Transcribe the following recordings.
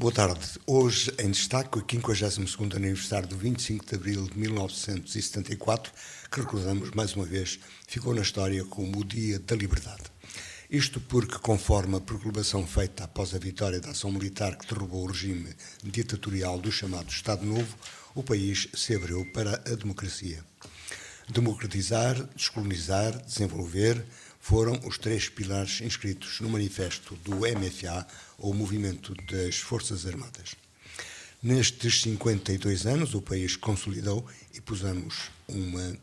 Boa tarde. Hoje, em destaque, o 52º aniversário do 25 de abril de 1974, que recordamos mais uma vez, ficou na história como o Dia da Liberdade. Isto porque, conforme a proclamação feita após a vitória da ação militar que derrubou o regime ditatorial do chamado Estado Novo, o país se abriu para a democracia. Democratizar, descolonizar, desenvolver foram os três pilares inscritos no manifesto do MFA, ou Movimento das Forças Armadas. Nestes 52 anos, o país consolidou, e pusemos uma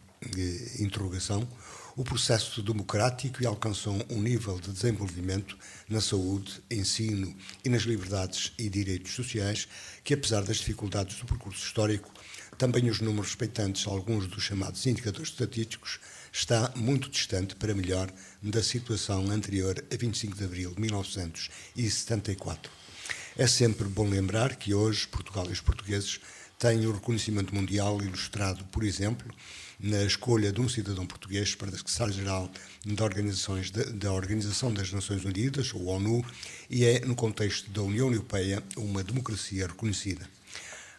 interrogação, o processo democrático e alcançou um nível de desenvolvimento na saúde, ensino e nas liberdades e direitos sociais que, apesar das dificuldades do percurso histórico, também os números respeitantes a alguns dos chamados indicadores estatísticos, está muito distante para melhor da situação anterior a 25 de abril de 1974. É sempre bom lembrar que hoje Portugal e os portugueses têm o reconhecimento mundial ilustrado, por exemplo, na escolha de um cidadão português para secretário-geral da Organização das Nações Unidas, ou ONU, e é, no contexto da União Europeia, uma democracia reconhecida.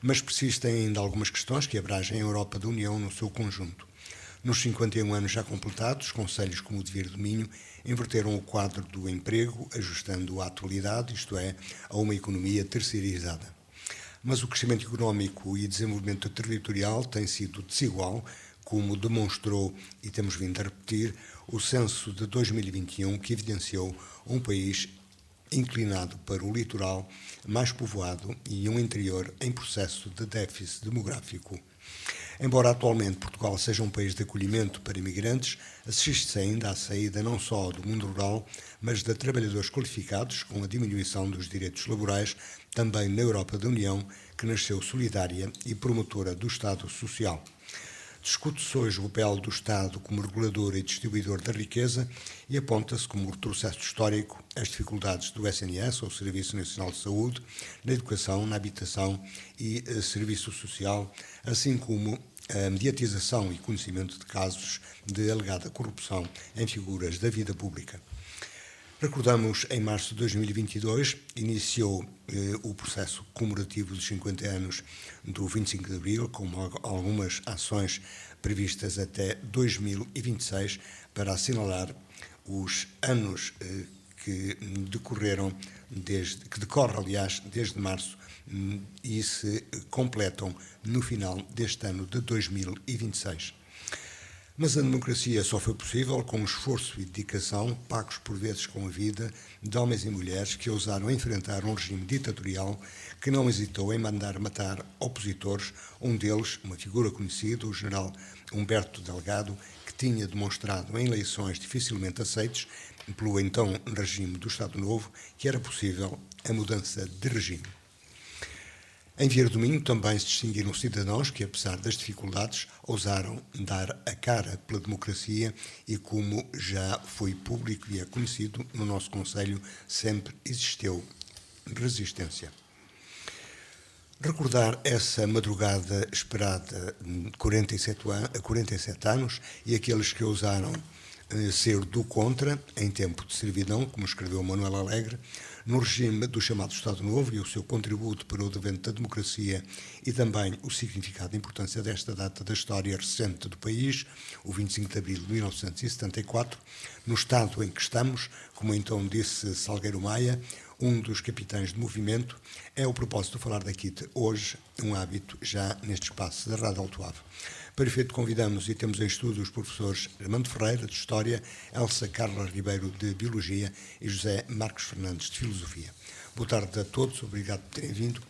Mas persistem ainda algumas questões que abrangem a Europa da União no seu conjunto. Nos 51 anos já completados, concelhos como o de Vir do Minho inverteram o quadro do emprego, ajustando-o à atualidade, isto é, a uma economia terceirizada. Mas o crescimento económico e desenvolvimento territorial tem sido desigual, como demonstrou, e temos vindo a repetir, o censo de 2021, que evidenciou um país inclinado para o litoral, mais povoado e um interior em processo de déficit demográfico. Embora atualmente Portugal seja um país de acolhimento para imigrantes, assiste-se ainda à saída não só do mundo rural, mas de trabalhadores qualificados, com a diminuição dos direitos laborais, também na Europa da União, que nasceu solidária e promotora do Estado Social. Discute-se hoje o papel do Estado como regulador e distribuidor da riqueza e aponta-se como retrocesso histórico as dificuldades do SNS, ou Serviço Nacional de Saúde, na educação, na habitação e serviço social, assim como a mediatização e conhecimento de casos de alegada corrupção em figuras da vida pública. Recordamos, em março de 2022, iniciou o processo comemorativo dos 50 anos do 25 de abril, com algumas ações previstas até 2026 para assinalar os anos que decorrem, desde março e se completam no final deste ano de 2026. Mas a democracia só foi possível com o esforço e dedicação, pagos por vezes com a vida, de homens e mulheres que ousaram enfrentar um regime ditatorial que não hesitou em mandar matar opositores, um deles, uma figura conhecida, o general Humberto Delgado, que tinha demonstrado em eleições dificilmente aceites pelo então regime do Estado Novo que era possível a mudança de regime. Em Vir do Minho também se distinguiram cidadãos que, apesar das dificuldades, ousaram dar a cara pela democracia e, como já foi público e é conhecido, no nosso concelho sempre existiu resistência. Recordar essa madrugada esperada de 47 anos e aqueles que ousaram ser do contra, em tempo de servidão, como escreveu Manuel Alegre, no regime do chamado Estado Novo e o seu contributo para o advento da democracia e também o significado e importância desta data da história recente do país, o 25 de abril de 1974, no estado em que estamos, como então disse Salgueiro Maia, um dos capitães do movimento, é o propósito de falar daqui de hoje, um hábito já neste espaço da Rádio Alto Ave. Para efeito, convidamos e temos em estudo os professores Armando Ferreira, de História, Elsa Carla Ribeiro, de Biologia e José Marcos Fernandes, de Filosofia. Boa tarde a todos, obrigado por terem vindo.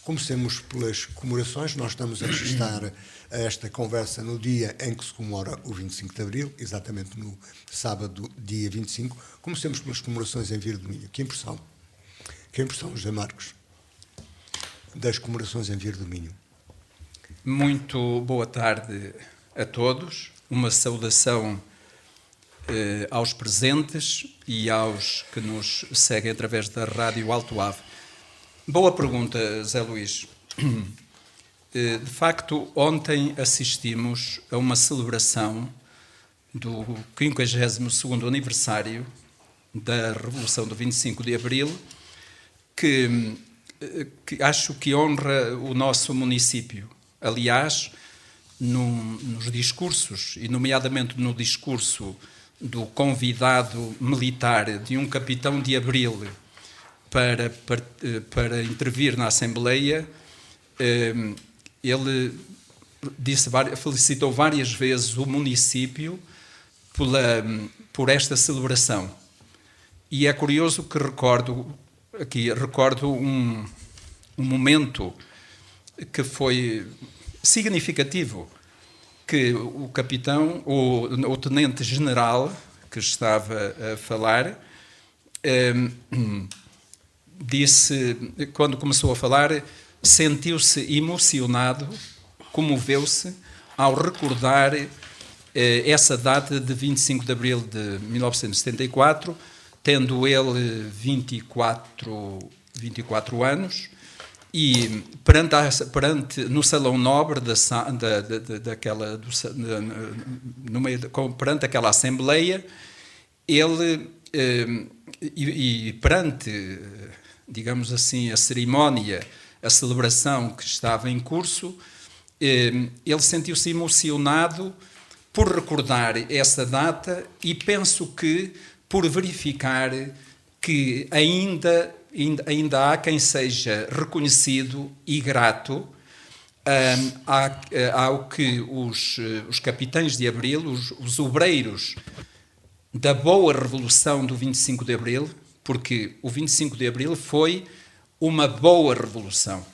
Comecemos pelas comemorações. Nós estamos a registrar esta conversa no dia em que se comemora o 25 de abril, exatamente no sábado, dia 25. Comecemos pelas comemorações em Vir do Minho. Que impressão, José Marcos, das comemorações em Vir do Minho? Muito boa tarde a todos, uma saudação aos presentes e aos que nos seguem através da Rádio Alto Ave. Boa pergunta, Zé Luís. De facto, ontem assistimos a uma celebração do 52º aniversário da Revolução do 25 de Abril, que que acho que honra o nosso município. Aliás, nos discursos, e nomeadamente no discurso do convidado militar de um capitão de Abril para intervir na Assembleia, ele felicitou várias vezes o município por esta celebração. E é curioso que recordo um momento que foi significativo, que o capitão, o tenente-general que estava a falar, disse, quando começou a falar, sentiu-se emocionado, comoveu-se ao recordar essa data de 25 de abril de 1974, tendo ele 24 anos, e no salão nobre perante aquela assembleia, ele perante, digamos assim, a cerimónia, a celebração que estava em curso, ele sentiu-se emocionado por recordar essa data e penso que por verificar que ainda há quem seja reconhecido e grato ao que os capitães de Abril, os obreiros da boa revolução do 25 de Abril, porque o 25 de Abril foi uma boa revolução.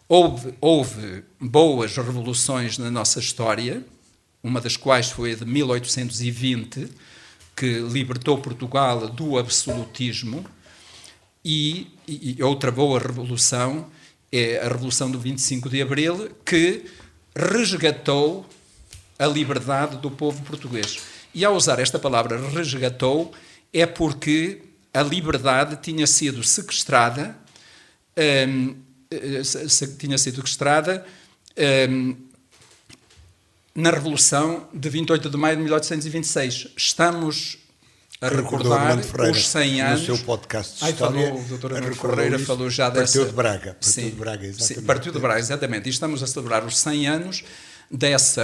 Houve boas revoluções na nossa história, uma das quais foi a de 1820, que libertou Portugal do absolutismo, e outra boa revolução é a Revolução do 25 de Abril, que resgatou a liberdade do povo português. E ao usar esta palavra resgatou, é porque a liberdade tinha sido sequestrada, na Revolução de 28 de maio de 1826. Estamos a recordar os 100 anos. No seu podcast de história, o Dr. Armando Ferreira falou já dessa... Partiu de Braga. Partiu de Braga, exatamente. E estamos a celebrar os 100 anos desse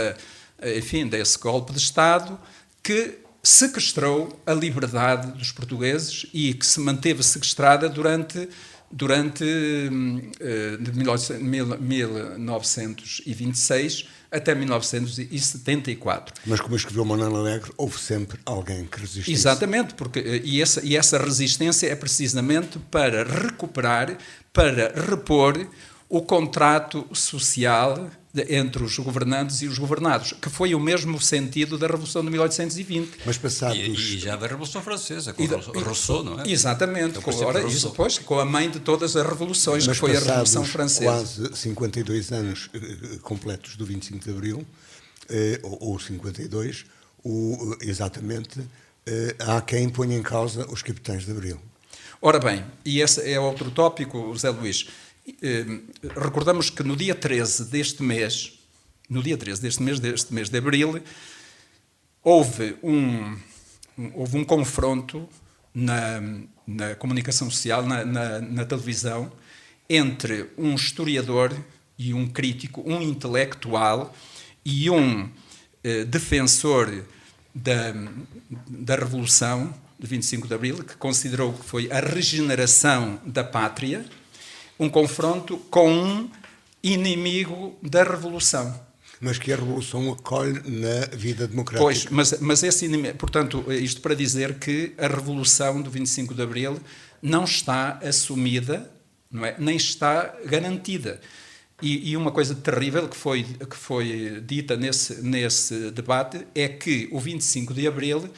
golpe de Estado que sequestrou a liberdade dos portugueses e que se manteve sequestrada durante de 1926 até 1974. Mas como escreveu Manuel Alegre, houve sempre alguém que resistiu. Exatamente, e essa resistência é precisamente para recuperar, para repor o contrato social entre os governantes e os governados, que foi o mesmo sentido da Revolução de 1820. Mas passados... E já da Revolução Francesa, com Rousseau, não é? Exatamente, com a mãe de todas as revoluções, mas que foi a Revolução Francesa. Quase 52 anos completos do 25 de Abril, ou 52, exatamente, há quem ponha em causa os capitães de Abril. Ora bem, e esse é outro tópico, José Luís. Recordamos que no dia 13 deste mês de abril, houve um confronto na comunicação social, na televisão, entre um historiador e um crítico, um intelectual e um defensor da Revolução de 25 de Abril, que considerou que foi a regeneração da pátria, um confronto com um inimigo da Revolução. Mas que a Revolução acolhe na vida democrática. Pois, mas esse inimigo... Portanto, isto para dizer que a Revolução do 25 de Abril não está assumida, não é? Nem está garantida. E uma coisa terrível que foi dita nesse debate é que o 25 de Abril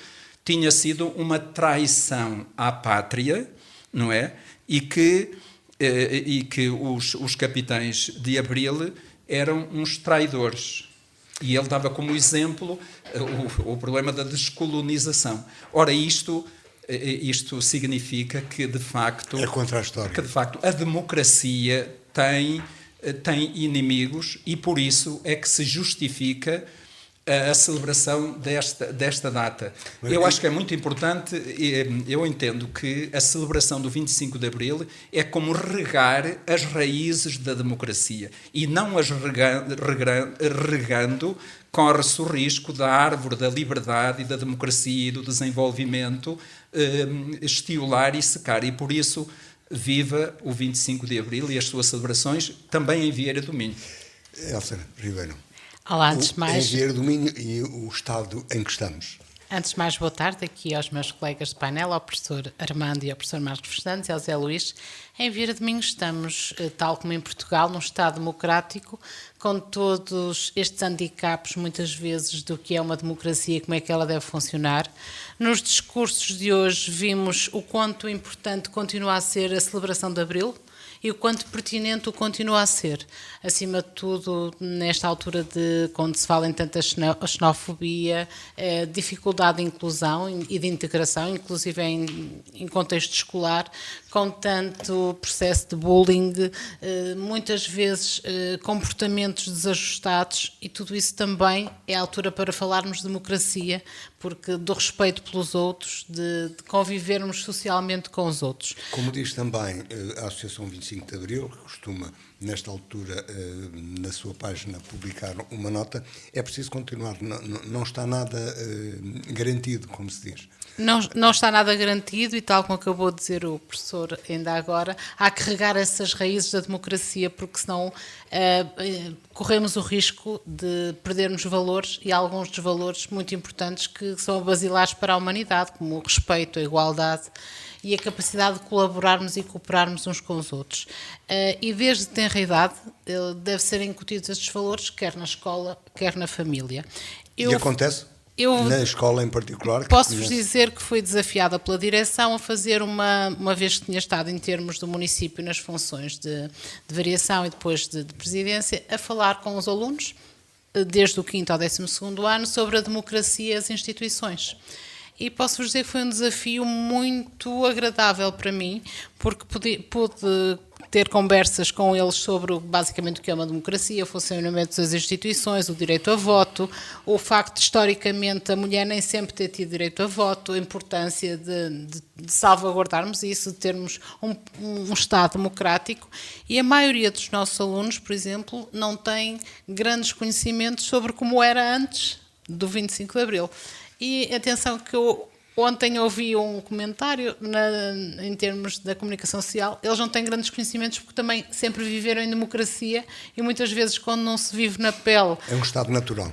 tinha sido uma traição à pátria, não é? E que os capitães de Abril eram uns traidores. E ele dava como exemplo o problema da descolonização. Ora, isto significa que, de facto... É contra a história. Que, de facto, a democracia tem inimigos e, por isso, é que se justifica a celebração desta data. Eu acho que é muito importante, eu entendo que a celebração do 25 de Abril é como regar as raízes da democracia e não as regando, corre-se o risco da árvore da liberdade e da democracia e do desenvolvimento estiolar e secar. E por isso, viva o 25 de Abril e as suas celebrações também em Vieira do Minho. Elsa Ribeiro. Olá, antes de mais... Em Vieira do Minho e o estado em que estamos. Antes de mais, boa tarde aqui aos meus colegas de painel, ao professor Armando e ao professor Marcos Fernandes e ao Zé Luís. Em Vieira do Minho estamos, tal como em Portugal, num Estado democrático, com todos estes handicaps, muitas vezes, do que é uma democracia e como é que ela deve funcionar. Nos discursos de hoje vimos o quanto importante continua a ser a celebração de Abril, e o quanto pertinente o continua a ser. Acima de tudo, nesta altura quando se fala em tanta xenofobia, dificuldade de inclusão e de integração, inclusive em contexto escolar, com tanto processo de bullying, muitas vezes comportamentos desajustados, e tudo isso também é a altura para falarmos de democracia, porque do respeito pelos outros, de convivermos socialmente com os outros. Como diz também a Associação 25 de Abril, que costuma, nesta altura, na sua página, publicar uma nota, é preciso continuar, não está nada garantido, como se diz. Não está nada garantido e, tal como acabou de dizer o professor ainda agora, há que regar essas raízes da democracia, porque senão corremos o risco de perdermos valores, e alguns dos valores muito importantes que são basilares para a humanidade, como o respeito, a igualdade e a capacidade de colaborarmos e cooperarmos uns com os outros. E desde tenra idade deve serem incutidos estes valores, quer na escola, quer na família. E acontece? Na escola em particular? Posso-vos dizer que fui desafiada pela direção a fazer, uma vez que tinha estado em termos do município nas funções de variação e depois de presidência, a falar com os alunos, desde o 5º ao 12º ano, sobre a democracia e as instituições. E posso-vos dizer que foi um desafio muito agradável para mim, porque pude ter conversas com eles sobre basicamente o que é uma democracia, o funcionamento das instituições, o direito a voto, o facto de, historicamente, a mulher nem sempre ter tido direito a voto, a importância de salvaguardarmos isso, de termos um Estado democrático, e a maioria dos nossos alunos, por exemplo, não tem grandes conhecimentos sobre como era antes do 25 de Abril. E atenção que eu ontem ouvi um comentário em termos da comunicação social, eles não têm grandes conhecimentos porque também sempre viveram em democracia e muitas vezes quando não se vive na pele... É um estado natural.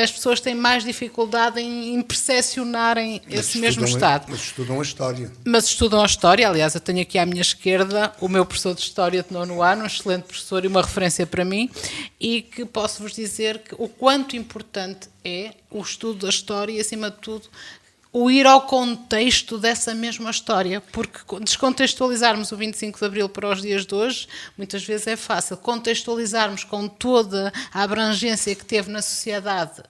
As pessoas têm mais dificuldade em percepcionarem esse mesmo estado. Mas estudam a história. Mas estudam a história, aliás, eu tenho aqui à minha esquerda o meu professor de História de 9º ano, um excelente professor e uma referência para mim, e que posso-vos dizer que o quanto importante é o estudo da história e, acima de tudo, o ir ao contexto dessa mesma história, porque descontextualizarmos o 25 de Abril para os dias de hoje, muitas vezes é fácil. Contextualizarmos com toda a abrangência que teve na sociedade,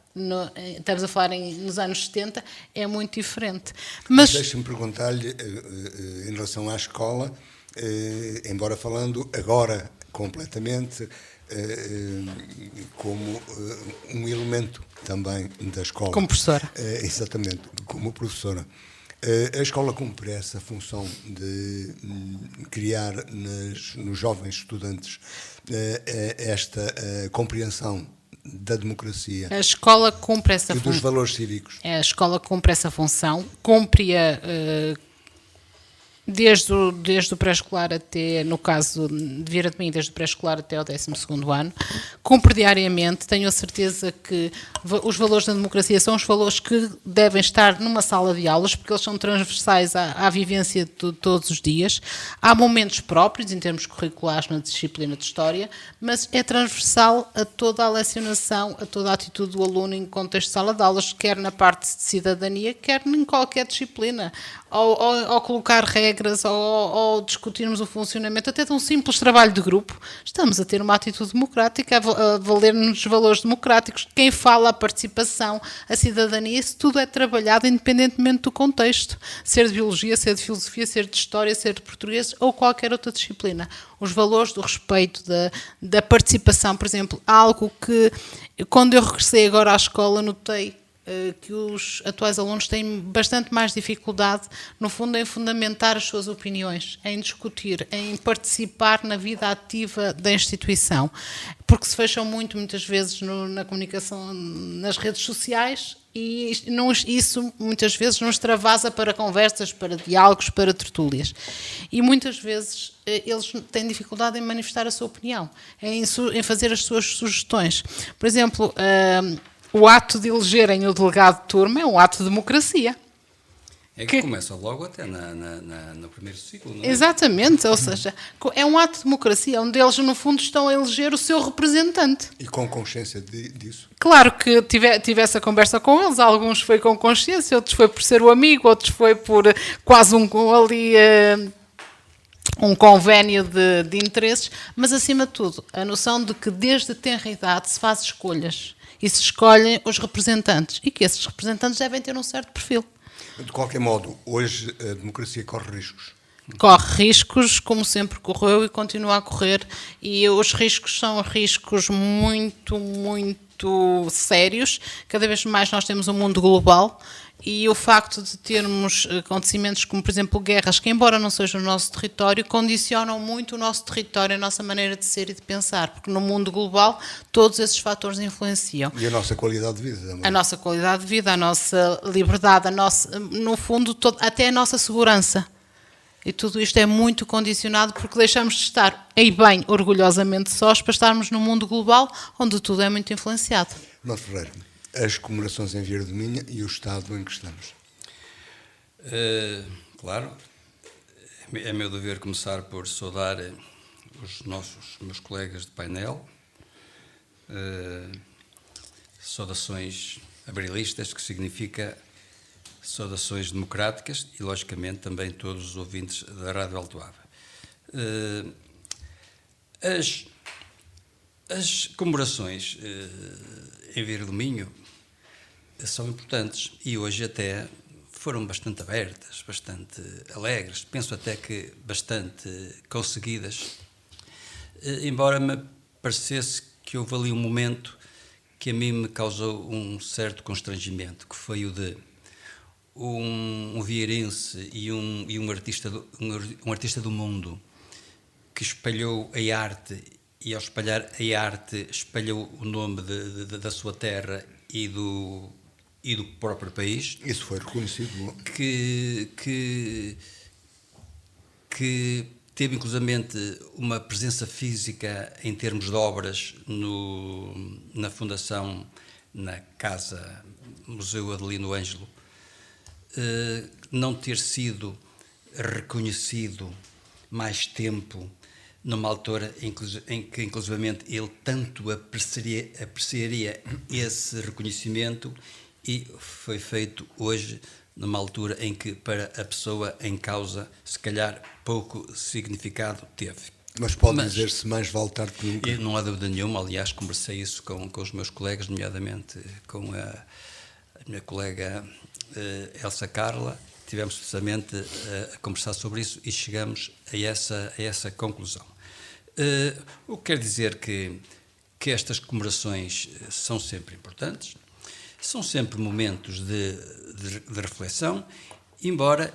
estamos a falar nos anos 70, é muito diferente. Mas deixe-me perguntar-lhe, em relação à escola, embora falando agora completamente como um elemento também da escola. Como professora. Exatamente, como professora. A escola cumpre essa função de criar nos jovens estudantes esta compreensão da democracia. A escola cumpre essa função. E dos valores cívicos. A escola cumpre essa função, cumpre-a desde o pré-escolar até, no caso de Vieira do Minho, desde o pré-escolar até ao 12º ano, cumpre diariamente. Tenho a certeza que os valores da democracia são os valores que devem estar numa sala de aulas, porque eles são transversais à vivência de todos os dias. Há momentos próprios, em termos curriculares, na disciplina de História, mas é transversal a toda a lecionação, a toda a atitude do aluno em contexto de sala de aulas, quer na parte de cidadania, quer em qualquer disciplina. Ao colocar regras regras ou discutirmos o funcionamento até de um simples trabalho de grupo, estamos a ter uma atitude democrática, a valer-nos valores democráticos. Quem fala, a participação, a cidadania, isso tudo é trabalhado independentemente do contexto, ser de biologia, ser de filosofia, ser de história, ser de português ou qualquer outra disciplina. Os valores do respeito, da participação, por exemplo, algo que, quando eu regressei agora à escola, notei que os atuais alunos têm bastante mais dificuldade, no fundo, em fundamentar as suas opiniões, em discutir, em participar na vida ativa da instituição, porque se fecham muitas vezes na comunicação, nas redes sociais, e isso muitas vezes nos extravasa para conversas, para diálogos, para tertúlias. E muitas vezes eles têm dificuldade em manifestar a sua opinião, em fazer as suas sugestões. Por exemplo, o ato de elegerem o delegado de turma é um ato de democracia. É que começa logo até no primeiro ciclo, não é? Exatamente, ou seja, é um ato de democracia, onde eles, no fundo, estão a eleger o seu representante. E com consciência disso? Claro que tive essa conversa com eles, alguns foi com consciência, outros foi por ser o amigo, outros foi por quase um convénio de interesses, mas, acima de tudo, a noção de que desde tenra idade se faz escolhas e se escolhem os representantes e que esses representantes devem ter um certo perfil. De qualquer modo, hoje a democracia corre riscos. Corre riscos, como sempre correu e continua a correr, e os riscos são riscos muito, muito sérios. Cada vez mais nós temos um mundo global e o facto de termos acontecimentos como, por exemplo, guerras, que embora não sejam o nosso território, condicionam muito o nosso território, a nossa maneira de ser e de pensar, porque no mundo global todos esses fatores influenciam. E a nossa qualidade de vida também. A nossa qualidade de vida, a nossa liberdade, no fundo, até a nossa segurança. E tudo isto é muito condicionado porque deixamos de estar, e bem, orgulhosamente sós, para estarmos num mundo global onde tudo é muito influenciado. Manuel Ferreira, as comemorações em Vieira do Minho e o estado em que estamos. Claro, é meu dever começar por saudar meus colegas de painel, saudações abrilistas, que significa saudações democráticas e, logicamente, também todos os ouvintes da Rádio Alto Ava. As comemorações em Vieira do Minho são importantes e hoje até foram bastante abertas, bastante alegres, penso até que bastante conseguidas, embora me parecesse que houve ali um momento que a mim me causou um certo constrangimento, que foi o de um vieirense e um artista do mundo que espalhou a arte e, ao espalhar a arte, espalhou o nome da sua terra e do próprio país. Isso foi reconhecido. Que teve, inclusivamente, uma presença física em termos de obras na Fundação, na Casa Museu Adelino Ângelo. Não ter sido reconhecido mais tempo, numa altura em que, inclusivamente, ele tanto apreciaria esse reconhecimento, e foi feito hoje, numa altura em que, para a pessoa em causa, se calhar pouco significado teve. Mas pode dizer-se mais vale tarde que nunca. Não há dúvida nenhuma, aliás, conversei isso com os meus colegas, nomeadamente com a minha colega Elsa Carla, tivemos precisamente a conversar sobre isso e chegamos a essa conclusão. O que quer dizer que estas comemorações são sempre importantes, são sempre momentos de reflexão, embora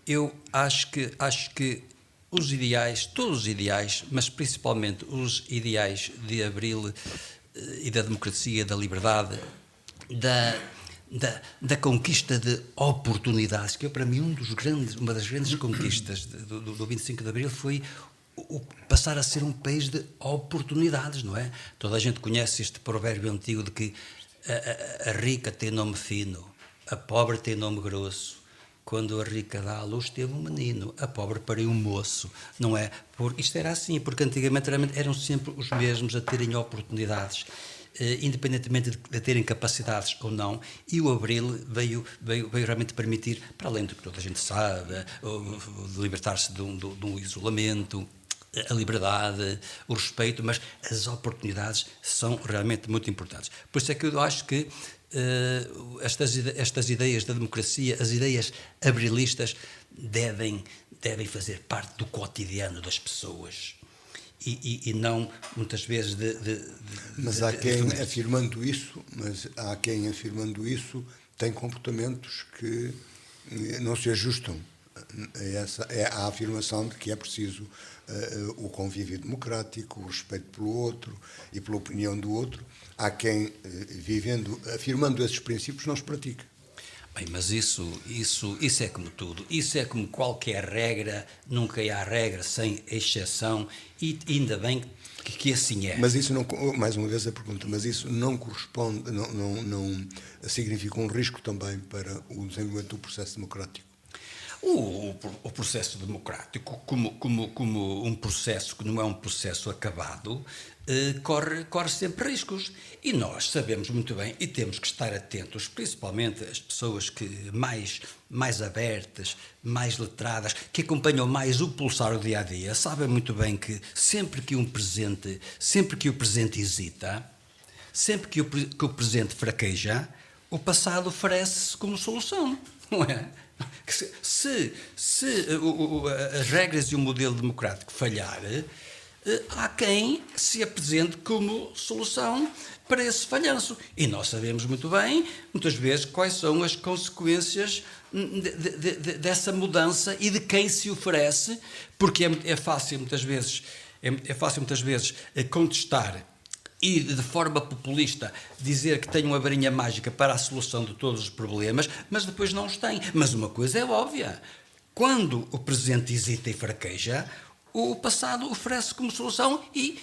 eu acho que os ideais, todos os ideais, mas principalmente os ideais de Abril e da democracia, da liberdade, da conquista de oportunidades, que para mim uma das grandes conquistas do 25 de Abril foi o passar a ser um país de oportunidades, não é? Toda a gente conhece este provérbio antigo de que a rica tem nome fino, a pobre tem nome grosso. Quando a rica dá à luz teve um menino, a pobre pariu um moço, não é? Isto era assim, porque antigamente eram sempre os mesmos a terem oportunidades. independentemente de terem capacidades ou não, e o Abril veio realmente permitir, para além do que toda a gente sabe, de libertar-se de um isolamento, a liberdade, o respeito, mas as oportunidades são realmente muito importantes. Por isso é que eu acho que estas ideias da democracia, as ideias abrilistas, devem fazer parte do cotidiano das pessoas e não, muitas vezes, Mas há quem afirmando isso tem comportamentos que não se ajustam à afirmação de que é preciso o convívio democrático, o respeito pelo outro e pela opinião do outro. Há quem, afirmando esses princípios, não os pratica. Bem, mas isso é como tudo. Isso é como qualquer regra, nunca há regra sem exceção, e ainda bem que assim é. Mas isso não, mais uma vez a pergunta, mas isso não corresponde, não significa um risco também para o desenvolvimento do processo democrático? O processo democrático, como um processo que não é um processo acabado, corre sempre riscos. E nós sabemos muito bem, e temos que estar atentos, principalmente as pessoas que mais abertas, mais letradas, que acompanham mais o pulsar do dia-a-dia, sabem muito bem que sempre que o presente hesita, sempre que o presente fraqueja, o passado oferece-se como solução, não é? Se as regras e o modelo democrático falhar, há quem se apresente como solução para esse falhanço. E nós sabemos muito bem, muitas vezes, quais são as consequências dessa mudança e de quem se oferece, porque é fácil muitas vezes contestar e de forma populista dizer que tem uma varinha mágica para a solução de todos os problemas, mas depois não os tem. Mas uma coisa é óbvia: quando o presente hesita e fraqueja, o passado oferece como solução e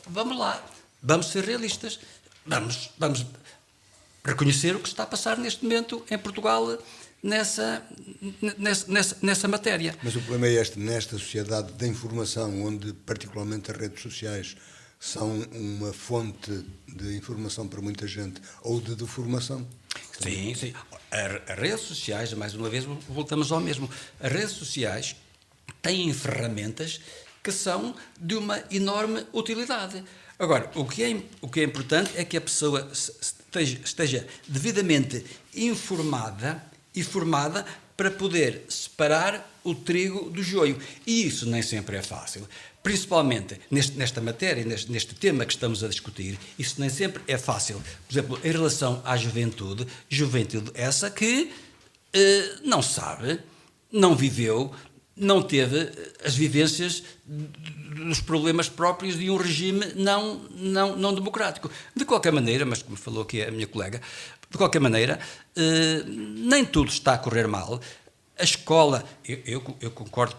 vamos lá, vamos ser realistas, vamos reconhecer o que está a passar neste momento em Portugal nessa matéria. Mas o problema é este: nesta sociedade da informação, onde particularmente as redes sociais são uma fonte de informação para muita gente ou de deformação. Sim. As redes sociais, mais uma vez, voltamos ao mesmo. As redes sociais têm ferramentas que são de uma enorme utilidade. Agora, o que é importante é que a pessoa esteja devidamente informada e formada para poder separar o trigo do joio. E isso nem sempre é fácil. Principalmente nesta matéria, neste tema que estamos a discutir, isso nem sempre é fácil. Por exemplo, em relação à juventude essa que não sabe, não viveu, não teve as vivências dos problemas próprios de um regime não democrático. De qualquer maneira, mas como falou aqui a minha colega, de qualquer maneira, nem tudo está a correr mal. A escola, eu concordo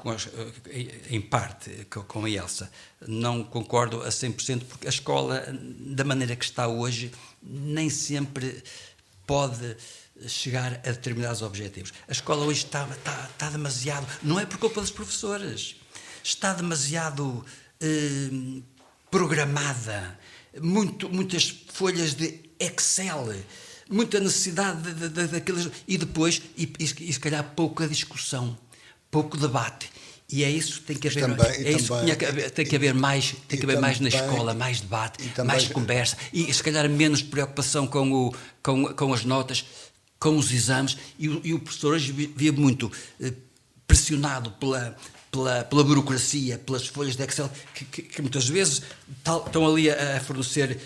em parte com a Elsa, não concordo a 100%, porque a escola, da maneira que está hoje, nem sempre pode chegar a determinados objetivos. A escola hoje está demasiado, não é por culpa dos professores, está demasiado programada, muitas folhas de Excel, muita necessidade daqueles, e depois, e se calhar pouca discussão, pouco debate. E é isso que tem que haver. Tem que haver mais na escola, mais debate, mais conversa, e se calhar menos preocupação com as notas, com os exames. E o professor hoje via muito pressionado pela burocracia, pelas folhas de Excel, que muitas vezes estão ali a fornecer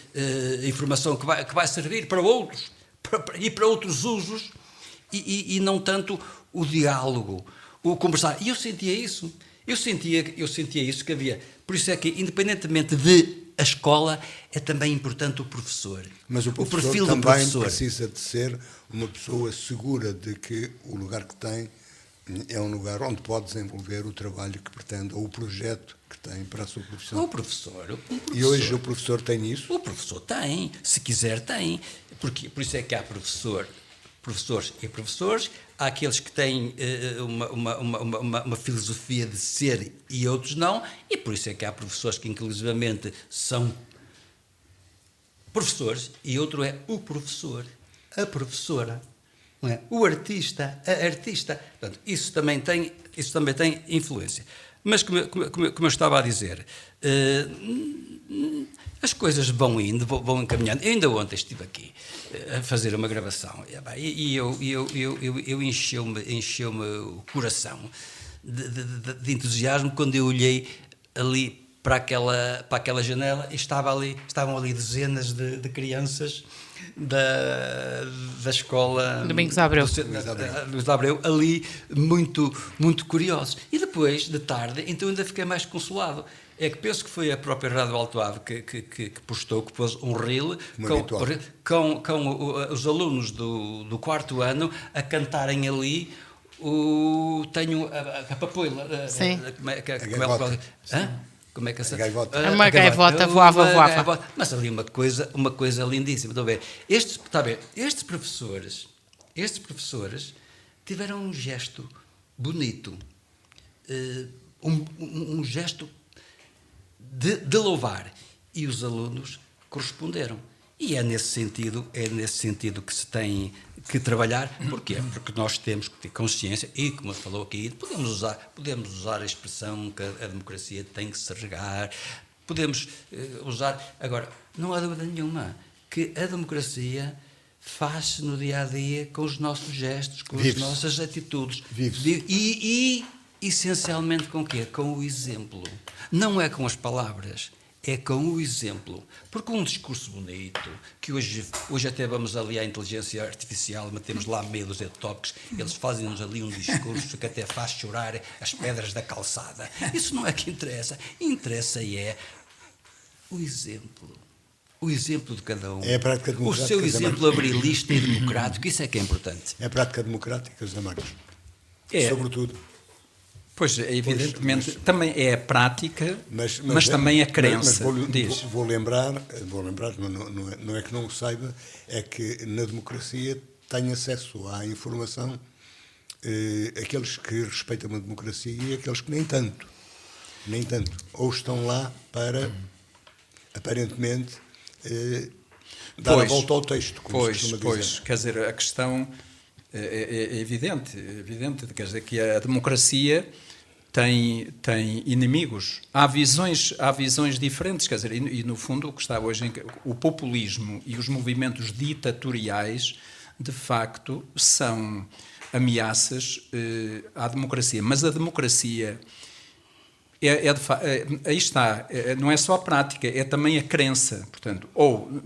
informação que vai servir para outros, para outros usos, e não tanto o diálogo, o conversar. E eu sentia isso que havia. Por isso é que, independentemente de a escola, é também importante o professor. Mas o perfil também do professor precisa de ser uma pessoa segura de que o lugar que tem é um lugar onde pode desenvolver o trabalho que pretende ou o projeto que tem para a sua profissão. O professor. E hoje o professor tem isso? O professor tem, se quiser tem. Por isso é que há professores e professores, há aqueles que têm uma filosofia de ser e outros não, e por isso é que há professores que inclusivamente são professores e outro é o professor, a professora, não é? O artista, a artista. Portanto, isso também tem influência. Mas, como eu estava a dizer, as coisas vão indo, vão encaminhando. Eu ainda ontem estive aqui a fazer uma gravação e eu encheu-me o coração de entusiasmo quando eu olhei ali para aquela janela e estavam ali dezenas de crianças da escola Domingos Abreu. Domingos Abreu, ali muito, muito curiosos. E depois, de tarde, então ainda fiquei mais consolado. É que penso que foi a própria Rádio Alto Ave que postou, que pôs um reel com os alunos do quarto ano a cantarem ali tenho a papoila. Sim. Como é que essa... A gaivota. Uma gaivota voava. Mas ali uma coisa lindíssima. Estão a ver? Estes professores tiveram um gesto bonito, um gesto de louvar, e os alunos corresponderam. E é nesse sentido que se tem que trabalhar. Porquê? Porque nós temos que ter consciência, e como falou aqui, podemos usar a expressão que a democracia tem que se regar, podemos usar. Agora, não há dúvida nenhuma que a democracia faz-se no dia-a-dia com os nossos gestos, com as nossas atitudes. E essencialmente com o quê? Com o exemplo. Não é com as palavras, é com o exemplo. Porque um discurso bonito, que hoje até vamos ali à inteligência artificial, metemos lá meia dúzia de toques, eles fazem-nos ali um discurso que até faz chorar as pedras da calçada. Isso não é que interessa. Interessa o exemplo. O exemplo de cada um. É a prática democrática. O seu exemplo abrilista e democrático, isso é que é importante. É a prática democrática, José Marcos. É. Sobretudo. Pois, evidentemente, também é a prática, mas também a crença. Mas vou lembrar, não é que não o saiba, é que na democracia tem acesso à informação aqueles que respeitam a democracia e aqueles que nem tanto. Ou estão lá para, aparentemente, dar a volta ao texto, como se costuma dizer. Quer dizer, a questão é evidente, quer dizer que a democracia tem inimigos, há visões diferentes, quer dizer, e no fundo o que está hoje o populismo e os movimentos ditatoriais, de facto, são ameaças à democracia, mas a democracia aí está, não é só a prática, é também a crença, portanto, ou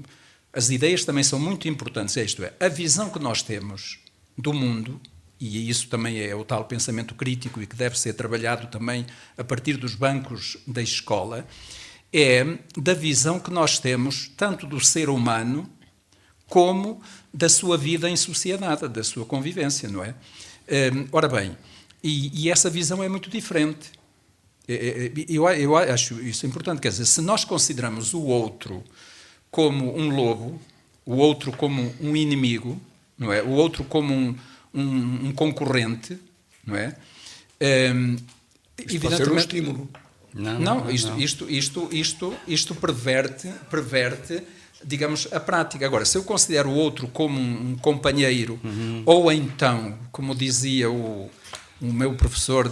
as ideias também são muito importantes, isto é, a visão que nós temos do mundo, e isso também é o tal pensamento crítico e que deve ser trabalhado também a partir dos bancos da escola, é da visão que nós temos tanto do ser humano como da sua vida em sociedade, da sua convivência, não é? Ora bem, e essa visão é muito diferente. Eu acho isso importante, quer dizer, se nós consideramos o outro como um lobo, o outro como um inimigo, não é? O outro como um concorrente, não é? Isto pode ser um estímulo. Não, isto perverte, digamos, a prática. Agora, se eu considero o outro como um companheiro, ou então, como dizia o meu professor,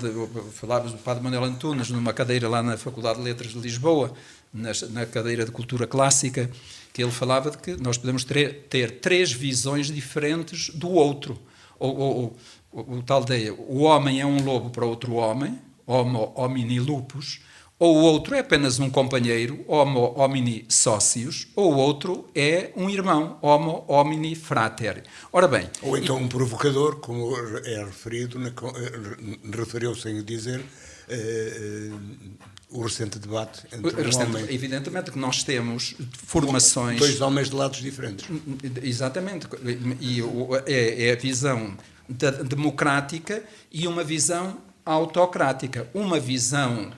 falávamos do Padre Manuel Antunes, numa cadeira lá na Faculdade de Letras de Lisboa, na cadeira de Cultura Clássica, que ele falava de que nós podemos ter três visões diferentes do outro. O tal ideia, o homem é um lobo para outro homem, homo homini lupus, ou o outro é apenas um companheiro, homo homini socius, ou o outro é um irmão, homo homini frater. Ora bem... Ou então um provocador, como é referido, referiu-se em dizer... o recente debate entre homens. Evidentemente que nós temos formações... Dois homens de lados diferentes. Exatamente. E é a visão democrática e uma visão autocrática. Uma visão,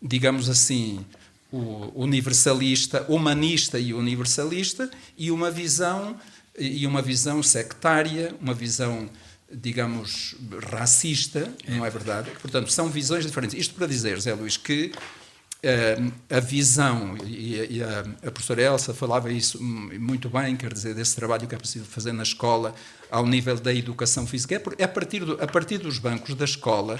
digamos assim, universalista, humanista e universalista, e uma visão sectária, uma visão, digamos, racista, não é verdade? Portanto, são visões diferentes. Isto para dizer, Zé Luís, que a visão, e a professora Elsa falava isso muito bem, quer dizer, desse trabalho que é preciso fazer na escola ao nível da educação física, é a partir dos bancos da escola.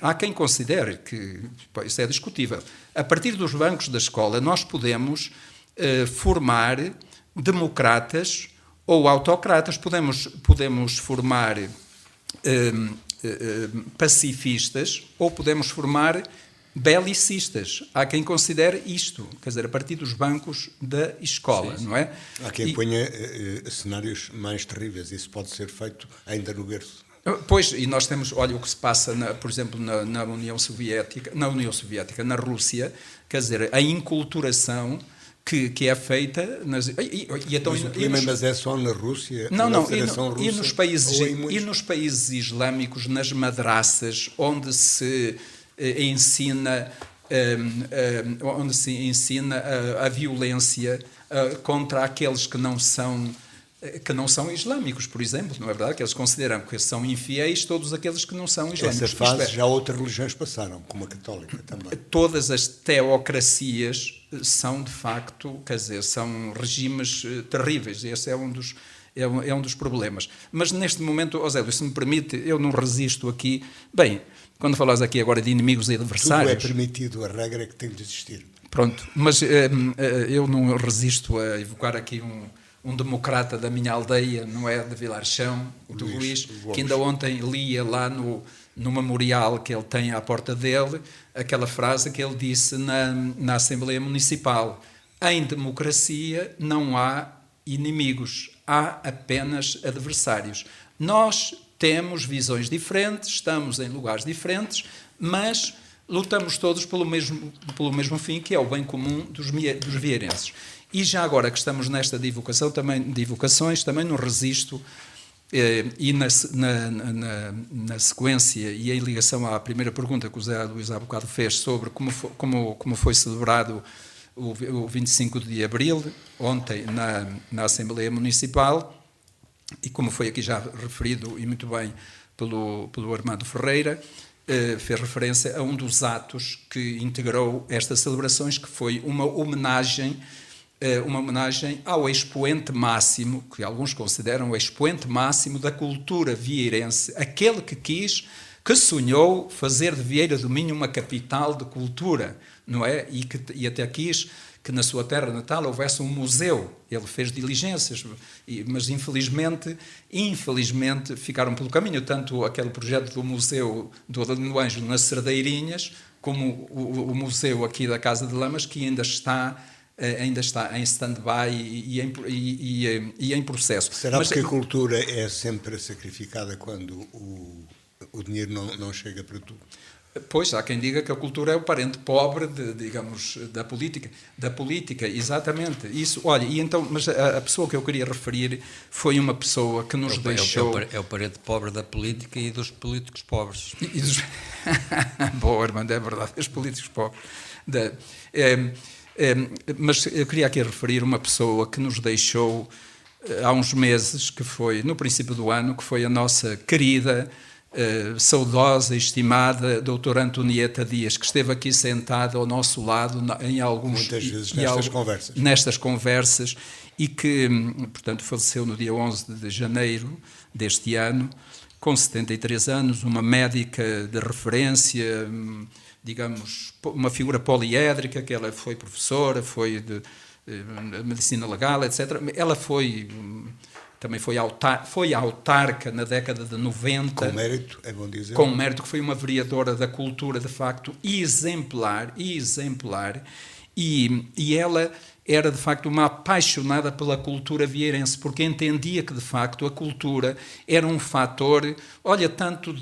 Há quem considere que isso é discutível. A partir dos bancos da escola nós podemos formar democratas ou autocratas, podemos formar pacifistas ou podemos formar belicistas. Há quem considere isto, quer dizer, a partir dos bancos da escola, não é? Há quem ponha cenários mais terríveis. Isso pode ser feito ainda no berço. Pois, e nós temos, olha o que se passa, por exemplo, na União Soviética, na Rússia, quer dizer, a inculturação que é feita... Mas é só na Rússia? Não, Russa, e nos países islâmicos, nas madraças, onde se ensina a violência contra aqueles que não são islâmicos, por exemplo, não é verdade? Que eles consideram que são infiéis todos aqueles que não são islâmicos. Essa fase já outras religiões passaram, como a católica também. Todas as teocracias são, de facto, quer dizer, são regimes terríveis. Esse é um dos problemas. Mas neste momento, Osélio, se me permite, eu não resisto aqui. Bem, quando falas aqui agora de inimigos e adversários... Tudo é permitido, a regra é que tem de existir. Pronto, mas eu não resisto a evocar aqui um democrata da minha aldeia, não é, de Vilarchão, do Luís, que ainda ontem lia lá no memorial que ele tem à porta dele, aquela frase que ele disse na Assembleia Municipal: em democracia não há inimigos, há apenas adversários. Nós temos visões diferentes, estamos em lugares diferentes, mas lutamos todos pelo mesmo fim, que é o bem comum dos vieirenses. E já agora que estamos nesta divulgações, também não resisto, e na sequência e em ligação à primeira pergunta que o Zé Luís há bocado fez sobre como foi celebrado o 25 de abril, ontem na Assembleia Municipal, e como foi aqui já referido e muito bem pelo Armando Ferreira, fez referência a um dos atos que integrou estas celebrações, que foi uma homenagem ao expoente máximo, que alguns consideram o expoente máximo da cultura vieirense, aquele que sonhou fazer de Vieira do Minho uma capital de cultura, não é? E até quis que na sua terra natal houvesse um museu. Ele fez diligências, mas infelizmente ficaram pelo caminho, tanto aquele projeto do Museu do Ângelo nas Cerdeirinhas, como o museu aqui da Casa de Lamas, que ainda está em stand-by e em processo. Será porque a cultura é sempre sacrificada quando o dinheiro não chega para tudo? Pois, há quem diga que a cultura é o parente pobre, da política, exatamente. Isso, olha, e então, mas a pessoa que eu queria referir foi uma pessoa que nos deixou... É o parente pobre da política e dos políticos pobres. Boa, Armando, é verdade, os políticos pobres. Mas eu queria aqui referir uma pessoa que nos deixou há uns meses, que foi no princípio do ano, que foi a nossa querida, saudosa, estimada doutora Antonieta Dias, que esteve aqui sentada ao nosso lado em alguns... Muitas vezes nestas conversas. E que, portanto, faleceu no dia 11 de janeiro deste ano, com 73 anos, uma médica de referência, digamos, uma figura poliédrica, que ela foi professora, foi de medicina legal, etc. Ela também foi autarca na década de 90. Com mérito, é bom dizer. Com mérito, que foi uma vereadora da cultura, de facto, exemplar. E ela era, de facto, uma apaixonada pela cultura vieirense, porque entendia que, de facto, a cultura era um fator, olha, tanto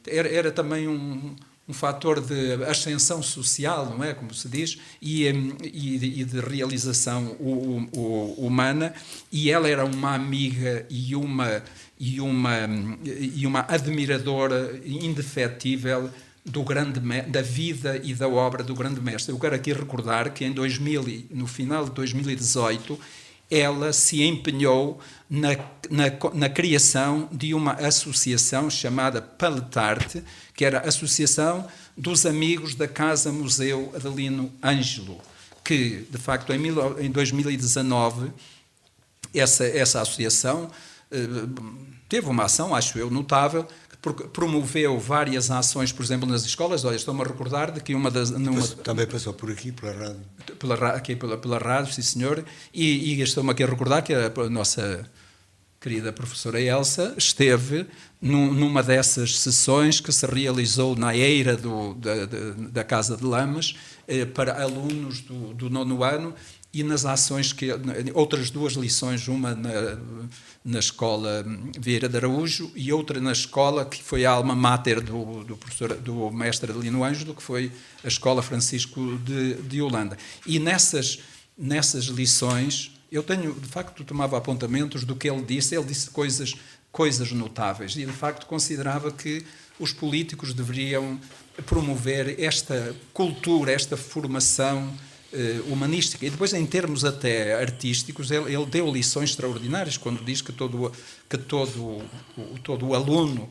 era também um fator de ascensão social, não é, como se diz, e de realização humana, e ela era uma amiga e uma admiradora indefetível da vida e da obra do grande mestre. Eu quero aqui recordar que no final de 2018 ela se empenhou na criação de uma associação chamada Paletarte, que era a Associação dos Amigos da Casa Museu Adelino Ângelo, que, de facto, em 2019, essa associação teve uma ação, acho eu, notável, porque promoveu várias ações, por exemplo, nas escolas. Olha, estou-me a recordar de que Também passou por aqui, pela rádio. Pela rádio, sim senhor, e estou-me aqui a recordar que a nossa querida professora Elsa esteve numa dessas sessões que se realizou na eira da Casa de Lamas para alunos do 9º ano, e nas ações outras 2 lições, uma na escola Vieira de Araújo e outra na escola que foi a alma mater do mestre Adelino Ângelo, que foi a Escola Francisco de Holanda. E nessas lições eu de facto tomava apontamentos do que ele disse coisas notáveis, e de facto considerava que os políticos deveriam promover esta cultura, esta formação humanística. E depois, em termos até artísticos, ele deu lições extraordinárias quando diz que todo o aluno,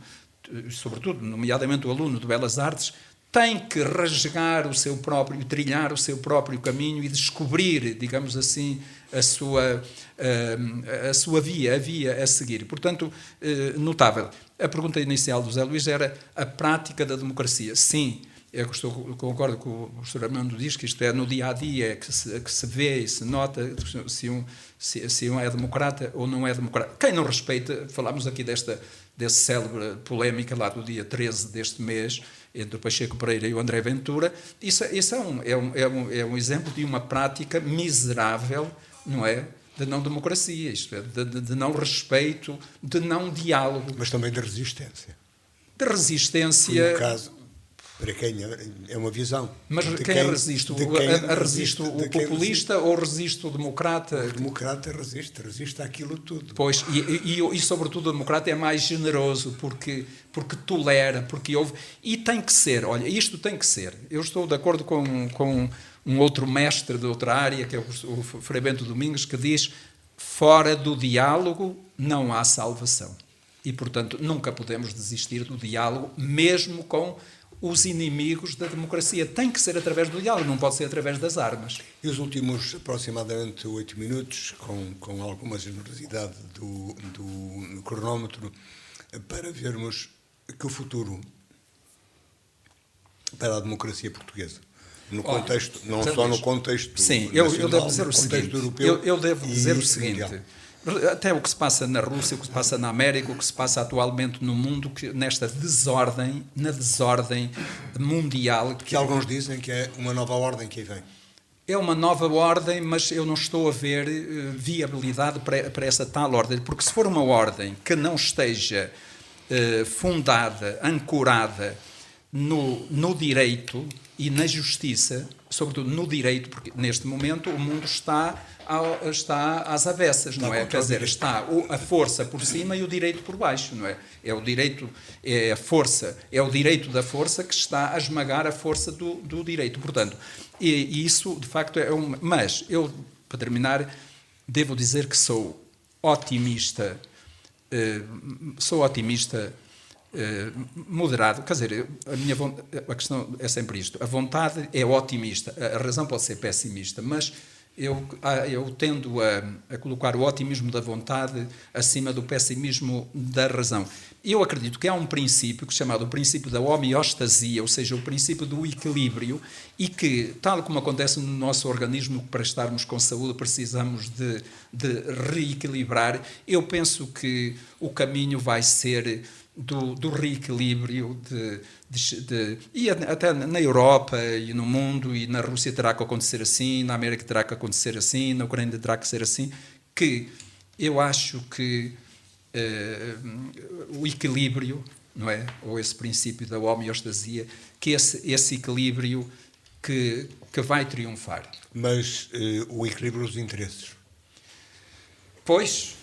sobretudo, nomeadamente o aluno de Belas Artes, tem que rasgar o seu próprio, trilhar o seu próprio caminho e descobrir, digamos assim, a sua via, a via a seguir. Portanto, notável. A pergunta inicial do Zé Luís era a prática da democracia. Sim, eu concordo com o professor Armando, diz que isto é no dia-a-dia que se vê e se nota se um é democrata ou não é democrata. Quem não respeita, falámos aqui desse célebre polémica lá do dia 13 deste mês, entre o Pacheco Pereira e o André Ventura, isso é um exemplo de uma prática miserável, não é? De não democracia, isto é, de não respeito, de não diálogo. Mas também de resistência. De resistência. No caso, para quem é uma visão. Mas quem resiste? Resiste o populista ou resiste o democrata? O democrata resiste àquilo tudo. Pois, e sobretudo o democrata é mais generoso, porque tolera, porque ouve. E tem que ser, olha, isto tem que ser. Eu estou de acordo com um outro mestre de outra área, que é o Frei Bento Domingos, que diz: fora do diálogo não há salvação. E, portanto, nunca podemos desistir do diálogo, mesmo com os inimigos da democracia. Tem que ser através do diálogo, não pode ser através das armas. E os últimos aproximadamente 8 minutos, com alguma generosidade do cronómetro, para vermos que o futuro para a democracia portuguesa, no contexto, não só no contexto sim, nacional, eu devo dizer o seguinte, europeu, eu devo dizer o seguinte, mundial. Até o que se passa na Rússia, o que se passa na América, o que se passa atualmente no mundo, que nesta desordem mundial. Que alguns dizem que é uma nova ordem que aí vem. É uma nova ordem, mas eu não estou a ver viabilidade para essa tal ordem, porque se for uma ordem que não esteja fundada, ancorada no direito e na justiça, sobretudo no direito, porque neste momento o mundo está às avessas, não é? Quer dizer, está a força por cima e o direito por baixo, não é? É o direito, é a força, é o direito da força que está a esmagar a força do direito. Portanto, e isso, de facto, é um... Mas, eu, para terminar, devo dizer que sou otimista moderado, quer dizer, a questão é sempre isto, a vontade é otimista, a razão pode ser pessimista, mas eu tendo a colocar o otimismo da vontade acima do pessimismo da razão. Eu acredito que há um princípio chamado o princípio da homeostasia, ou seja, o princípio do equilíbrio, e que, tal como acontece no nosso organismo, para estarmos com saúde precisamos de reequilibrar. Eu penso que o caminho vai ser do reequilíbrio e até na Europa e no mundo, e na Rússia terá que acontecer assim, na América terá que acontecer assim, na Ucrânia terá que ser assim, que eu acho que o equilíbrio, não é? Ou esse princípio da homeostasia, que esse equilíbrio que vai triunfar. Mas o equilíbrio dos interesses? Pois,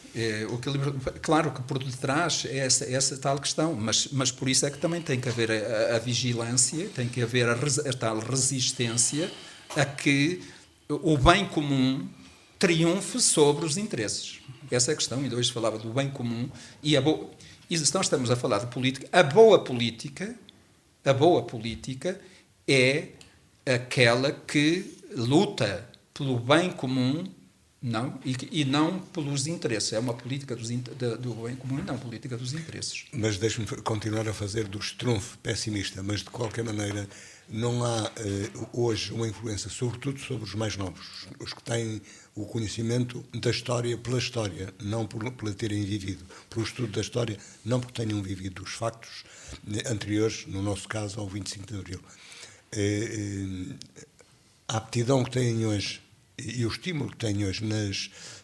o equilíbrio, claro que por detrás é essa tal questão, mas por isso é que também tem que haver a vigilância, tem que haver a tal resistência a que o bem comum triunfe sobre os interesses. Essa é a questão. Ainda hoje falava do bem comum e e se nós estamos a falar de política, a boa política é aquela que luta pelo bem comum e não pelos interesses. É uma política do bem comum e não política dos interesses. Mas deixe-me continuar a fazer do estrunfo pessimista, mas de qualquer maneira não há hoje uma influência, sobretudo sobre os mais novos, os que têm o conhecimento da história pela história, não por terem vivido, pelo estudo da história, não porque tenham vivido os factos anteriores, no nosso caso, ao 25 de Abril. A aptidão que têm hoje e o estímulo que têm hoje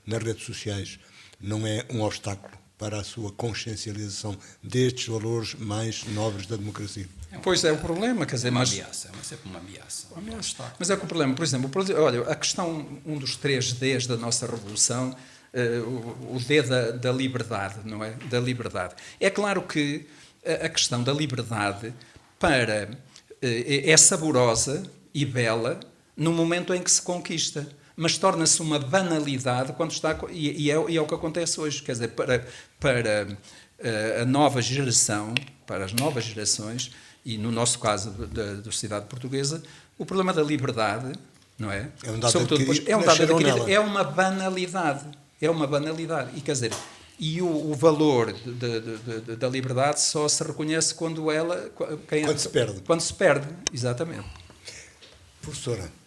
nas redes sociais não é um obstáculo para a sua consciencialização destes valores mais nobres da democracia. Pois é o problema, quer dizer, Mas é sempre uma ameaça. Mas é que o problema, por exemplo, olha, a questão, um dos 3 Ds da nossa Revolução, o D da liberdade, não é? Da liberdade. É claro que a questão da liberdade é saborosa e bela no momento em que se conquista, mas torna-se uma banalidade quando está, e é o que acontece hoje, quer dizer, para a nova geração, para as novas gerações, e no nosso caso da sociedade portuguesa, o problema da liberdade, não é? É um dado adquirido, é uma banalidade, e quer dizer, e o valor da liberdade só se reconhece quando quando se perde, exatamente. Professora,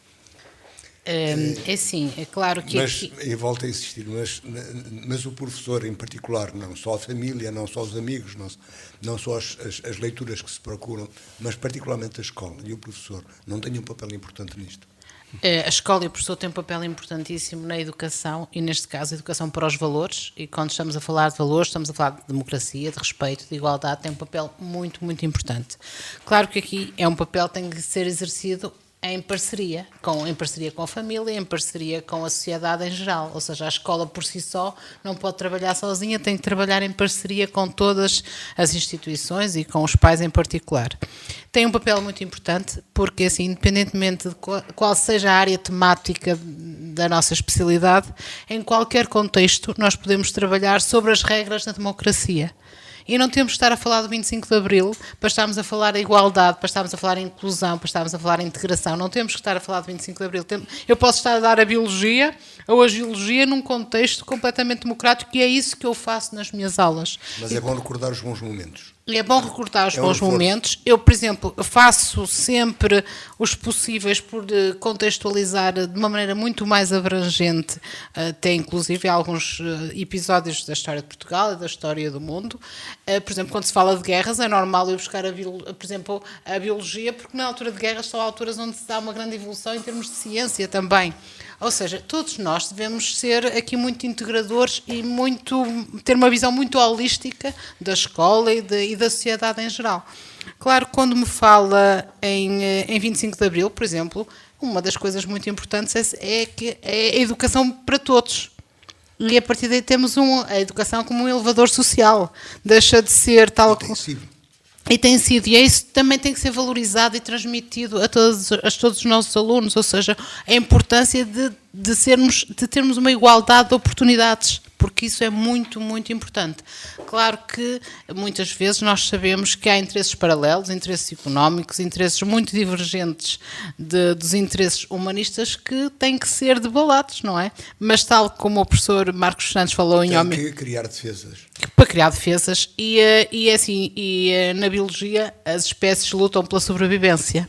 é sim, é claro que e volto a insistir, mas o professor em particular, não só a família, não só os amigos, não só as leituras que se procuram, mas particularmente a escola e o professor, não têm um papel importante nisto? A escola e o professor têm um papel importantíssimo na educação, e neste caso a educação para os valores, e quando estamos a falar de valores, estamos a falar de democracia, de respeito, de igualdade, tem um papel muito, muito importante. Claro que aqui é um papel que tem que ser exercido em parceria com a família, em parceria com a sociedade em geral. Ou seja, a escola por si só não pode trabalhar sozinha, tem que trabalhar em parceria com todas as instituições e com os pais em particular. Tem um papel muito importante porque, assim, independentemente de qual seja a área temática da nossa especialidade, em qualquer contexto nós podemos trabalhar sobre as regras da democracia. E não temos que estar a falar do 25 de Abril para estarmos a falar em igualdade, para estarmos a falar em inclusão, para estarmos a falar em integração. Não temos que estar a falar do 25 de Abril. Eu posso estar a dar a biologia ou a geologia num contexto completamente democrático, e é isso que eu faço nas minhas aulas. Mas é bom recordar os bons momentos. É bom recordar os bons momentos. Eu, por exemplo, faço sempre os possíveis por contextualizar de uma maneira muito mais abrangente, até inclusive alguns episódios da história de Portugal e da história do mundo. Por exemplo, quando se fala de guerras, é normal eu buscar, por exemplo, a biologia, porque na altura de guerras são alturas onde se dá uma grande evolução em termos de ciência também. Ou seja, todos nós devemos ser aqui muito integradores e ter uma visão muito holística da escola e da sociedade em geral. Claro, quando me fala em 25 de Abril, por exemplo, uma das coisas muito importantes é que é a educação para todos. E a partir daí temos a educação como um elevador social. Deixa de ser tal... E tem sido, e isso também tem que ser valorizado e transmitido a todos os nossos alunos, ou seja, a importância de termos uma igualdade de oportunidades, porque isso é muito, muito importante. Claro que muitas vezes nós sabemos que há interesses paralelos, interesses económicos, interesses muito divergentes dos interesses humanistas que têm que ser debalados, não é? Mas tal como o professor Marcos Santos falou tem que criar defesas. Para criar defesas e na biologia as espécies lutam pela sobrevivência.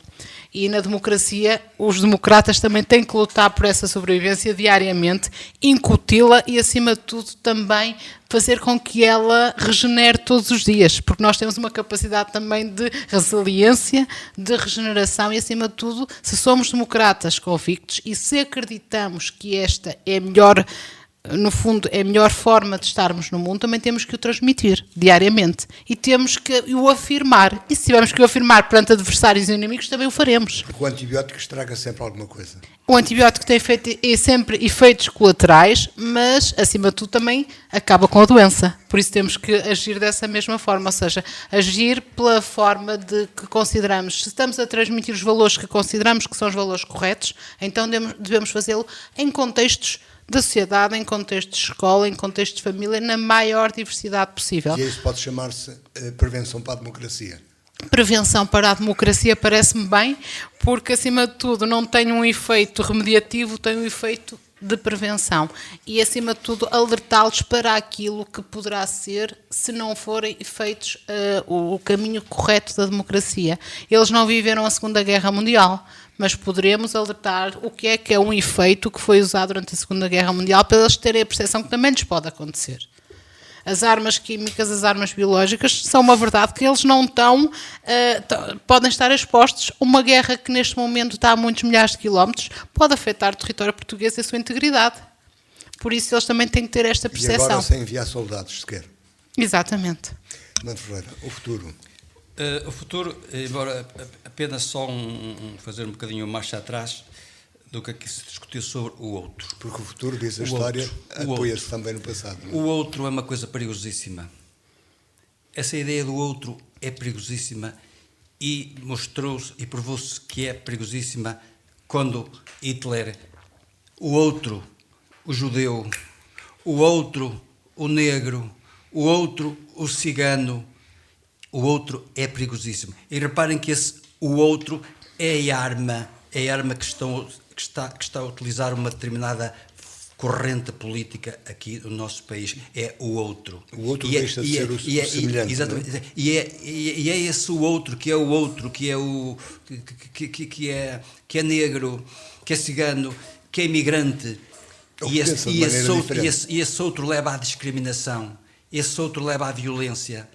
E na democracia, os democratas também têm que lutar por essa sobrevivência diariamente, incuti-la e, acima de tudo, também fazer com que ela regenere todos os dias, porque nós temos uma capacidade também de resiliência, de regeneração e, acima de tudo, se somos democratas convictos e se acreditamos que esta é a melhor... no fundo, é a melhor forma de estarmos no mundo, também temos que o transmitir diariamente. E temos que o afirmar. E se tivermos que o afirmar perante adversários e inimigos, também o faremos. Porque o antibiótico estraga sempre alguma coisa. O antibiótico tem sempre efeitos colaterais, mas, acima de tudo, também acaba com a doença. Por isso temos que agir dessa mesma forma, ou seja, agir pela forma de que consideramos. Se estamos a transmitir os valores que consideramos que são os valores corretos, então devemos fazê-lo em contextos da sociedade, em contexto de escola, em contexto de família, na maior diversidade possível. E isso pode chamar-se prevenção para a democracia. Prevenção para a democracia parece-me bem, porque, acima de tudo, não tem um efeito remediativo, tem um efeito de prevenção. E, acima de tudo, alertá-los para aquilo que poderá ser, se não forem feitos o caminho correto da democracia. Eles não viveram a Segunda Guerra Mundial, mas poderemos alertar o que é um efeito que foi usado durante a Segunda Guerra Mundial, para eles terem a percepção que também lhes pode acontecer. As armas químicas, as armas biológicas, são uma verdade que eles não estão, podem estar expostos. Uma guerra que neste momento está a muitos milhares de quilómetros pode afetar o território português e a sua integridade. Por isso eles também têm que ter esta percepção. E agora sem enviar soldados sequer. Exatamente. Fernando Ferreira, o futuro. O futuro, embora apenas só fazer um bocadinho marcha atrás do que aqui se discutiu sobre o outro. Porque o futuro, diz a história, apoia-se também no passado. Não é? O outro é uma coisa perigosíssima. Essa ideia do outro é perigosíssima e mostrou-se e provou-se que é perigosíssima quando Hitler, o outro, o judeu, o outro, o negro, o outro, o cigano, o outro é perigosíssimo. E reparem que o outro é a arma que está a utilizar uma determinada corrente política aqui no nosso país. É o outro. O outro deixa de ser o semelhante. Exatamente. Não é? E é esse o outro, que é o outro, que é negro, que é cigano, que é imigrante. E esse outro leva à discriminação, esse outro leva à violência,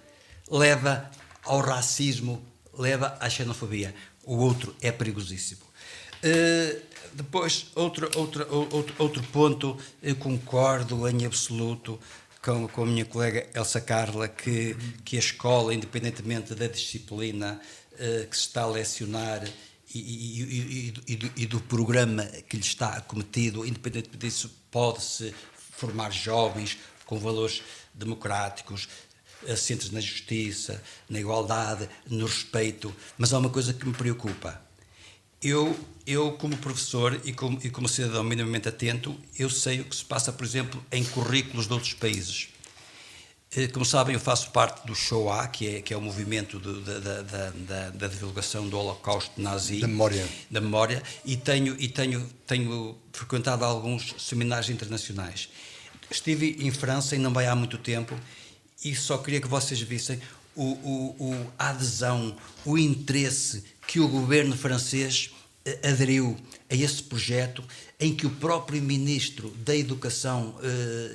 leva ao racismo, leva à xenofobia. O outro é perigosíssimo. Depois, outro ponto, eu concordo em absoluto com a minha colega Elsa Carla que a escola, independentemente da disciplina que se está a lecionar e do programa que lhe está acometido, independentemente disso, pode-se formar jovens com valores democráticos, assentes na justiça, na igualdade, no respeito, mas há uma coisa que me preocupa. Eu como professor e como cidadão minimamente atento, eu sei o que se passa, por exemplo, em currículos de outros países. Como sabem, eu faço parte do Shoah, que é o movimento da divulgação do Holocausto nazi. Da memória. E tenho frequentado alguns seminários internacionais. Estive em França e não vai há muito tempo, e só queria que vocês vissem a adesão, o interesse que o governo francês aderiu a esse projeto, em que o próprio ministro da Educação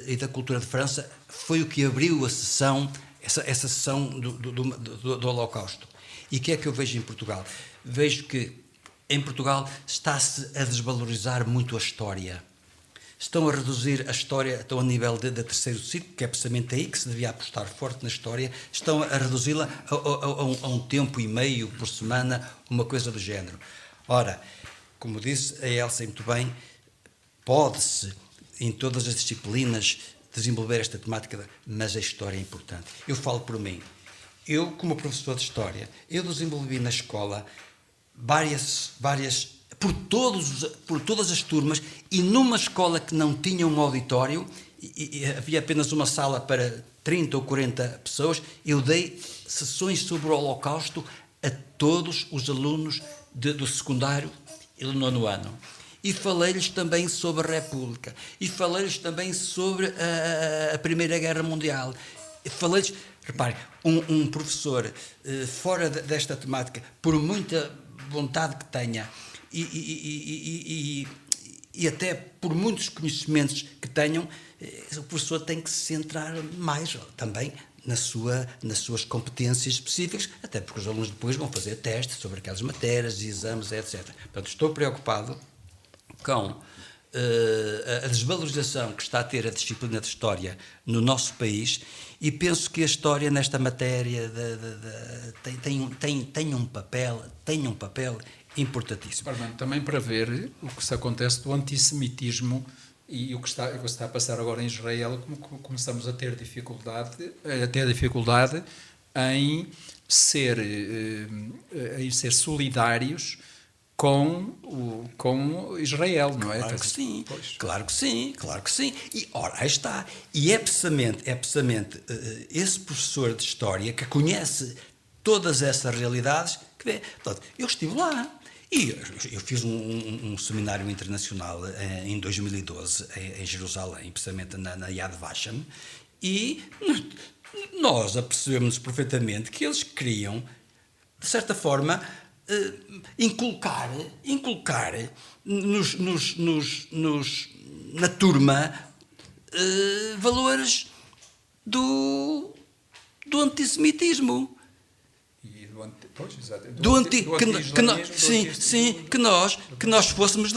e da Cultura de França foi o que abriu a sessão, essa sessão do Holocausto. E o que é que eu vejo em Portugal? Vejo que em Portugal está-se a desvalorizar muito a história. Estão a reduzir a história, estão a nível de terceiro ciclo, que é precisamente aí que se devia apostar forte na história, estão a reduzi-la a um tempo e meio por semana, uma coisa do género. Ora, como disse a Elsa muito bem, pode-se, em todas as disciplinas, desenvolver esta temática, mas a história é importante. Eu falo por mim. Eu, como professor de História, eu desenvolvi na escola várias por todas as turmas, e numa escola que não tinha um auditório, e havia apenas uma sala para 30 ou 40 pessoas, eu dei sessões sobre o Holocausto a todos os alunos do secundário e do 9º ano. E falei-lhes também sobre a República, e falei-lhes também sobre a Primeira Guerra Mundial. Falei-lhes, reparem, um professor fora desta temática, por muita vontade que tenha, e até por muitos conhecimentos que tenham, o professor tem que se centrar mais também nas suas competências específicas, até porque os alunos depois vão fazer testes sobre aquelas matérias, exames, etc. Portanto, estou preocupado com a desvalorização que está a ter a disciplina de História no nosso país, e penso que a História nesta matéria tem um papel importantíssimo. Também para ver o que se acontece do antissemitismo e o que está a passar agora em Israel, como começamos a ter dificuldade em ser solidários com Israel, não é? Claro que sim, Pois. claro que sim, claro que sim. E, ora, aí está. E é precisamente esse professor de História que conhece todas essas realidades que vê. Portanto, eu estive lá. E eu fiz um seminário internacional em 2012, em Jerusalém, precisamente na Yad Vashem, e nós apercebemos perfeitamente que eles queriam, de certa forma, inculcar na turma valores do antissemitismo. Que nós fôssemos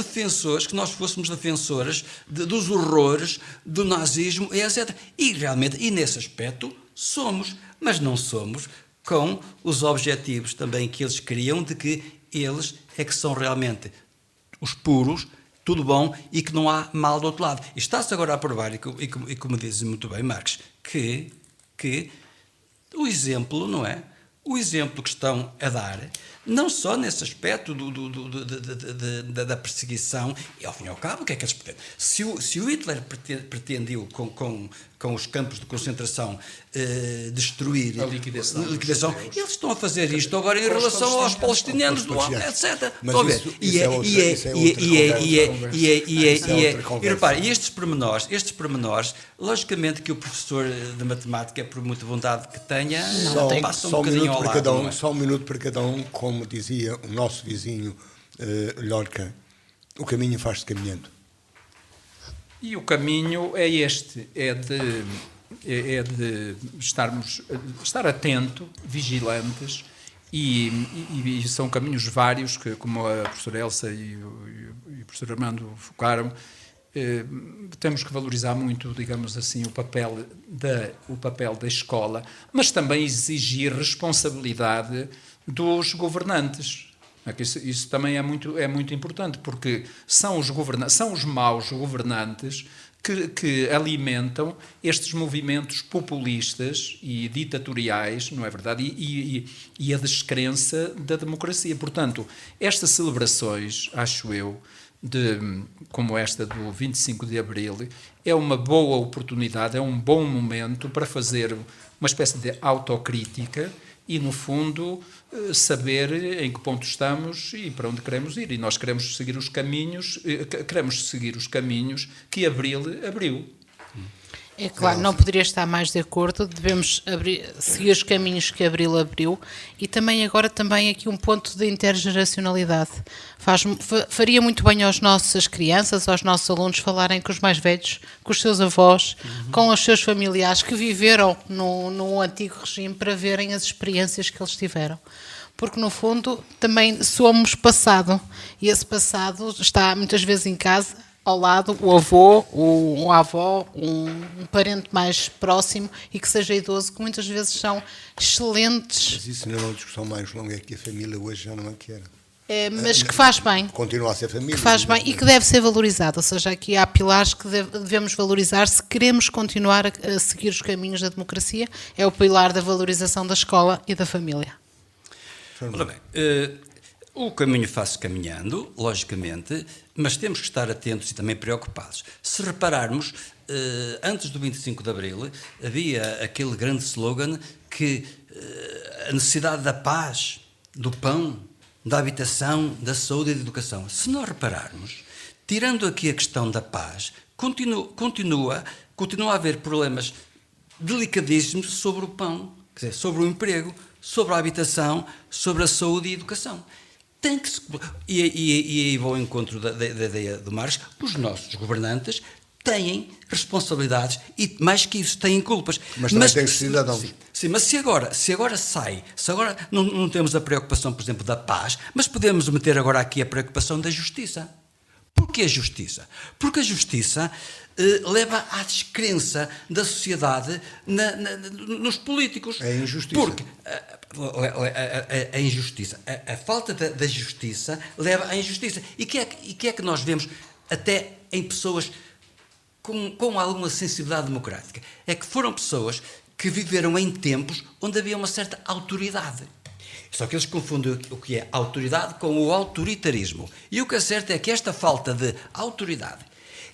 defensores dos horrores do nazismo, etc. E realmente, nesse aspecto, somos, mas não somos com os objetivos também que eles queriam, de que eles é que são realmente os puros, tudo bom, e que não há mal do outro lado. E está-se agora a provar, e como dizes muito bem, Marcos, que o exemplo, não é? O exemplo que estão a dar, não só nesse aspecto da perseguição, e ao fim e ao cabo, o que é que eles pretendem? Se o Hitler pretendiu, com os campos de concentração, destruir a liquidação, eles estão a fazer isto agora em relação aos palestinianos, etc. Mas Estão a ver? E repare, estes pormenores, logicamente que o professor de matemática, por muita vontade que tenha, passa um bocadinho ao lado. Só um minuto para cada um, como dizia o nosso vizinho Lorca, o caminho faz-se caminhando. E o caminho é este, é de estar atento, vigilantes, e são caminhos vários, que, como a professora Elsa e o professor Armando focaram, temos que valorizar muito, digamos assim, o papel da escola, mas também exigir responsabilidade dos governantes. Isso também é muito importante, porque são os maus governantes que alimentam estes movimentos populistas e ditatoriais, não é verdade? E a descrença da democracia. Portanto, estas celebrações, acho eu, como esta do 25 de Abril, é uma boa oportunidade, é um bom momento para fazer uma espécie de autocrítica e, no fundo, saber em que ponto estamos e para onde queremos ir. E nós queremos seguir os caminhos que Abril abriu. É claro, não poderia estar mais de acordo, devemos seguir os caminhos que Abril abriu, e também agora aqui um ponto de intergeracionalidade. Faria muito bem às nossas crianças, aos nossos alunos, falarem com os mais velhos, com os seus avós, com os seus familiares que viveram no antigo regime, para verem as experiências que eles tiveram. Porque, no fundo, também somos passado, e esse passado está muitas vezes em casa, ao lado, o avô, a avó, um parente mais próximo e que seja idoso, que muitas vezes são excelentes. Mas isso não é uma discussão mais longa, é que a família hoje já não é que era. Mas que faz bem. Continua a ser família. Que faz bem e que deve ser valorizado. Ou seja, aqui há pilares que devemos valorizar se queremos continuar a seguir os caminhos da democracia. É o pilar da valorização da escola e da família. Ora bem, o caminho faz-se caminhando, logicamente, mas temos que estar atentos e também preocupados. Se repararmos, antes do 25 de Abril, havia aquele grande slogan que a necessidade da paz, do pão, da habitação, da saúde e da educação. Se nós repararmos, tirando aqui a questão da paz, continua a haver problemas delicadíssimos sobre o pão, quer dizer, sobre o emprego, sobre a habitação, sobre a saúde e a educação. E aí vou ao encontro da ideia do Marcos, os nossos governantes têm responsabilidades e, mais que isso, têm culpas. Mas também têm cidadãos. Sim, mas se agora não temos a preocupação, por exemplo, da paz, mas podemos meter agora aqui a preocupação da justiça. Porquê a justiça? Porque a justiça leva à descrença da sociedade nos políticos. É injustiça. Porque a injustiça, a falta da justiça leva à injustiça. E que é que nós vemos até em pessoas com alguma sensibilidade democrática? É que foram pessoas que viveram em tempos onde havia uma certa autoridade. Só que eles confundem o que é autoridade com o autoritarismo. E o que é certo é que esta falta de autoridade,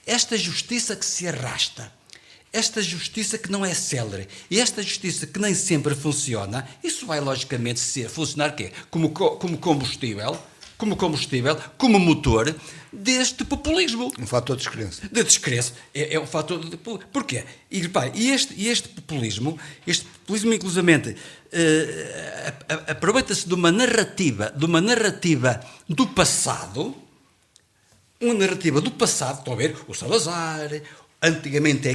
esta justiça que se arrasta, esta justiça que não é célere e esta justiça que nem sempre funciona, isso vai logicamente funcionar quê? Como combustível, como motor deste populismo. Um fator de descrença. De descrença. É um fator de... Porquê? E este populismo, inclusivamente, aproveita-se de uma narrativa do passado, estão a ver? O Salazar, antigamente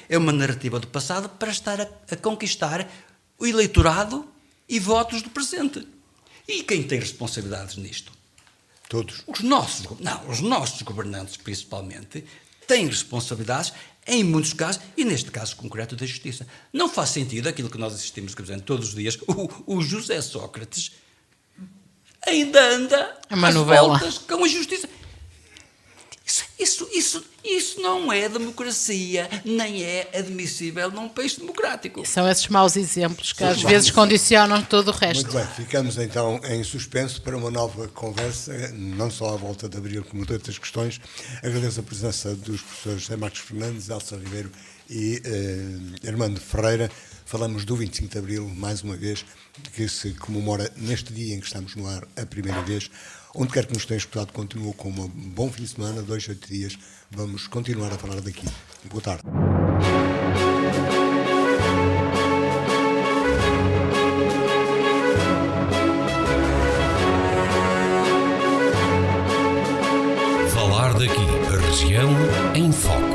é uma narrativa do passado para estar a conquistar o eleitorado e votos do presente. E quem tem responsabilidades nisto? Todos. Os nossos governantes, principalmente, têm responsabilidades em muitos casos, e neste caso concreto da justiça. Não faz sentido aquilo que nós assistimos, por exemplo, todos os dias, o José Sócrates ainda anda uma às novela. voltas com a justiça. Isso não é democracia, nem é admissível num país democrático. São esses maus exemplos que às vezes condicionam todo o resto. Muito bem, ficamos então em suspenso para uma nova conversa, não só à volta de Abril, como de outras questões. Agradeço a presença dos professores José Marcos Fernandes, Elsa Ribeiro e Armando Ferreira. Falamos do 25 de Abril, mais uma vez, que se comemora neste dia em que estamos no ar a primeira vez. Onde quer que nos tenha escutado, continuo com um bom fim de semana, 2 a 8 dias. Vamos continuar a falar daqui. Boa tarde. Falar daqui, a região em foco.